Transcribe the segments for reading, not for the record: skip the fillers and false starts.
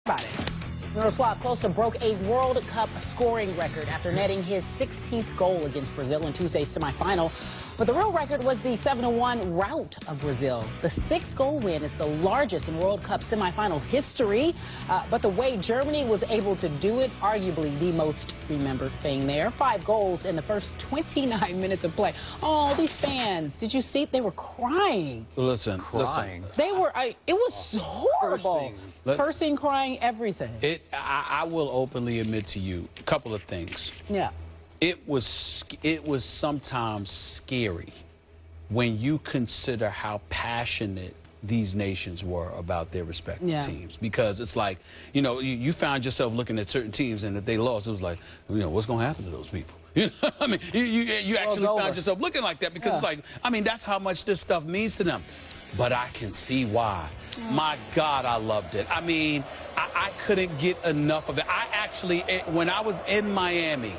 About it. Miroslav Klose broke a World Cup scoring record after netting his 16th goal against Brazil in Tuesday's semifinal. But the real record was the 7-1 rout of Brazil. The 6-goal win is the largest in World Cup semifinal history. But the way Germany was able to do it, arguably the most remembered thing there. 5 goals in the first 29 minutes of play. Oh, these fans, did you see? They were crying. Listen. They were, it was horrible. Cursing, crying, everything. I will openly admit to you a couple of things. Yeah. It was sometimes scary when you consider how passionate these nations were about their respective teams, because it's like, you know, you found yourself looking at certain teams, and if they lost, it was like, you know, what's going to happen to those people? You know what I mean? You actually found yourself looking like that, because it's like, I mean, that's how much this stuff means to them. But I can see why. My God, I loved it. I mean, I couldn't get enough of it. I actually, when I was in Miami,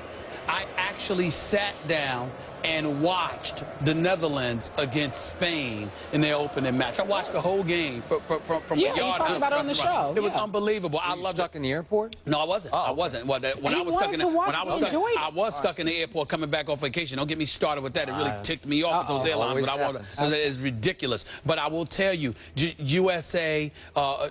I actually sat down and watched the Netherlands against Spain in their opening match. I watched the whole game from a yard. You talked about it on the show. It was unbelievable. I loved stuck in the airport? No, I wasn't. I wasn't. Well, when I was stuck in the airport coming back off vacation. Don't get me started with that. It really ticked me off with those airlines. But it's ridiculous. But I will tell you, USA,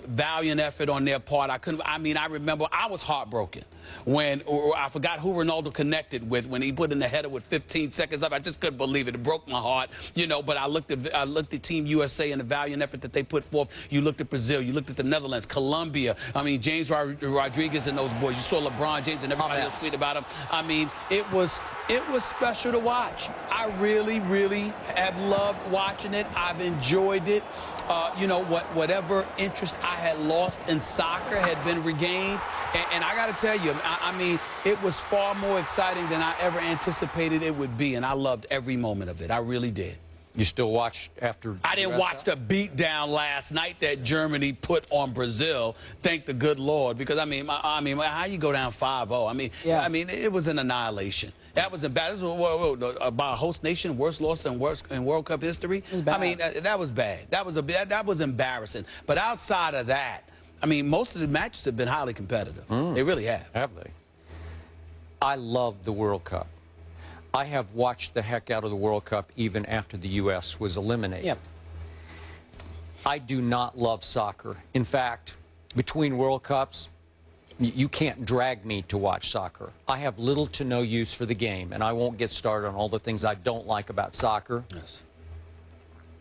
valiant effort on their part. I remember I was heartbroken when I forgot who Ronaldo connected with when he put in the header with 15 seconds left. I just couldn't believe it. It broke my heart, you know. But I looked at Team USA and the valiant effort that they put forth. You looked at Brazil. You looked at the Netherlands, Colombia. I mean, James Rodriguez and those boys. You saw LeBron James and everybody else tweet about him. I mean, it was special to watch. I really, really have loved watching it. I've enjoyed it. You know, whatever interest I had lost in soccer had been regained. And I got to tell you, I mean, it was far more exciting than I ever anticipated it would be. And I loved every moment of it. I really did. You still watched after? I didn't watch the beatdown last night that Germany put on Brazil. Thank the good Lord, because I mean, how you go down 5-0? I mean, it was an annihilation. That was bad. This was about a host nation, worst loss in World Cup history. I mean, that was bad. That was embarrassing. But outside of that, I mean, most of the matches have been highly competitive. They really have. Have they? I loved the World Cup. I have watched the heck out of the World Cup even after the U.S. was eliminated. Yep. I do not love soccer. In fact, between World Cups, you can't drag me to watch soccer. I have little to no use for the game, and I won't get started on all the things I don't like about soccer. Yes.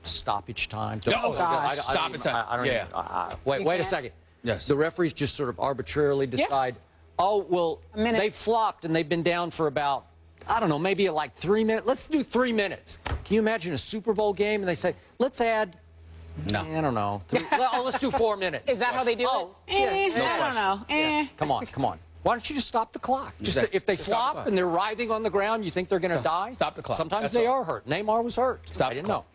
Stoppage time. Stoppage time. Wait a second. Yes. The referees just sort of arbitrarily decide, oh, well, they flopped and they've been down for about, I don't know, maybe like 3 minutes. Let's do 3 minutes. Can you imagine a Super Bowl game and they say, let's add, I don't know, let's do 4 minutes. Is that how they do it? I don't know. Yeah. Come on. Why don't you just stop the clock? If they flop and they're writhing on the ground, you think they're going to die? Stop the clock. Sometimes they are hurt. Neymar was hurt. I didn't know.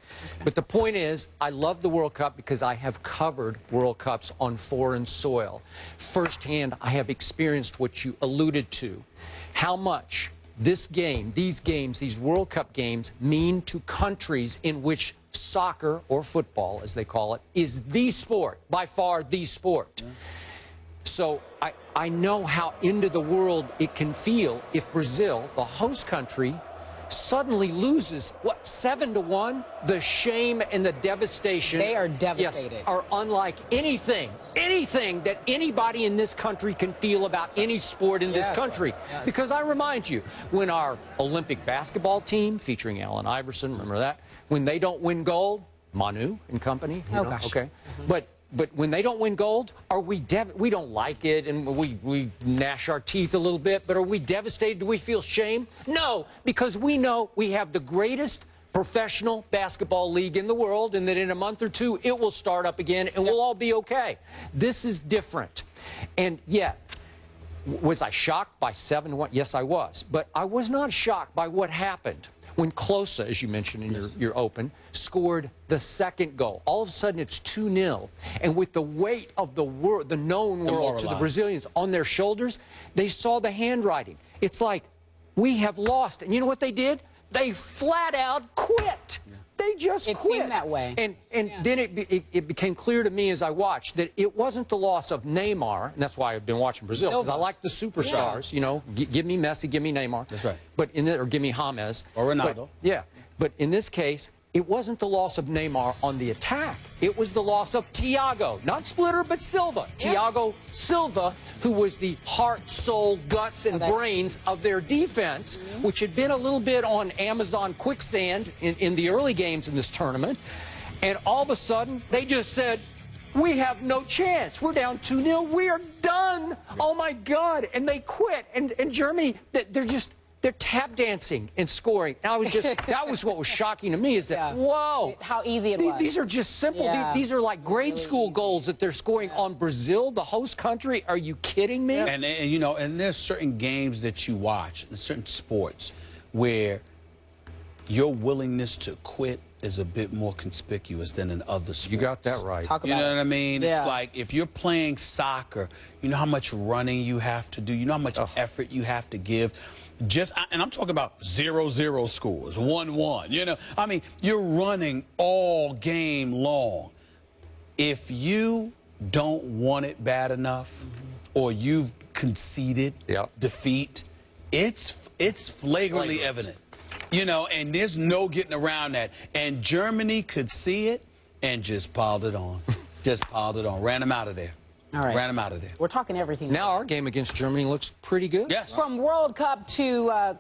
But the point is, I love the World Cup because I have covered World Cups on foreign soil. Firsthand, I have experienced what you alluded to, how much this game, these games, these World Cup games mean to countries in which soccer, or football as they call it, is the sport, by far the sport. So I know how into the world it can feel if Brazil, the host country, suddenly loses, what, 7-1? The shame and the devastation. They are devastated. Yes, are unlike anything that anybody in this country can feel about any sport in this country. Yes. Because I remind you, when our Olympic basketball team, featuring Allen Iverson, remember that? When they don't win gold, Manu and company. Gosh. Okay. But when they don't win gold, are we don't like it, and we gnash our teeth a little bit, but are we devastated? Do we feel shame? No, because we know we have the greatest professional basketball league in the world, and that in a month or two it will start up again and we'll all be okay. This is different. And yet, was I shocked by 7-1? Yes, I was. But I was not shocked by what happened when Klose, as you mentioned in your open, scored the second goal. All of a sudden, it's 2-0. And with the weight of the known world to the Brazilians on their shoulders, they saw the handwriting. It's like, we have lost. And you know what they did? They flat out quit. They just quit. It seemed that way. And then it became clear to me as I watched that it wasn't the loss of Neymar, and that's why I've been watching Brazil, because I like the superstars. You know, give me Messi, give me Neymar. That's right. But or give me James. Or Ronaldo. But in this case, it wasn't the loss of Neymar on the attack. It was the loss of Thiago, not Splitter, but Silva. Thiago Silva, who was the heart, soul, guts, and brains of their defense, which had been a little bit on Amazon quicksand in the early games in this tournament. And all of a sudden, they just said, we have no chance. We're down 2-0. We are done. Oh, my God. And they quit. And Germany, they're tap dancing and scoring. That was what was shocking to me, is that, whoa. How easy it was. These are just simple. These are like grade school goals that they're scoring on Brazil, the host country. Are you kidding me? And you know, and there's certain games that you watch, certain sports, where your willingness to quit is a bit more conspicuous than in other sports. You got that right. You know what I mean? It's like if you're playing soccer, you know how much running you have to do. You know how much effort you have to give. And I'm talking about 0-0 scores, 1-1. You know, I mean, you're running all game long. If you don't want it bad enough, or you've conceded defeat, it's flagrantly evident. You know, and there's no getting around that. And Germany could see it and just piled it on. Just piled it on. Ran them out of there. All right. Ran them out of there. We're talking everything. Now our game against Germany looks pretty good. Yes. From World Cup to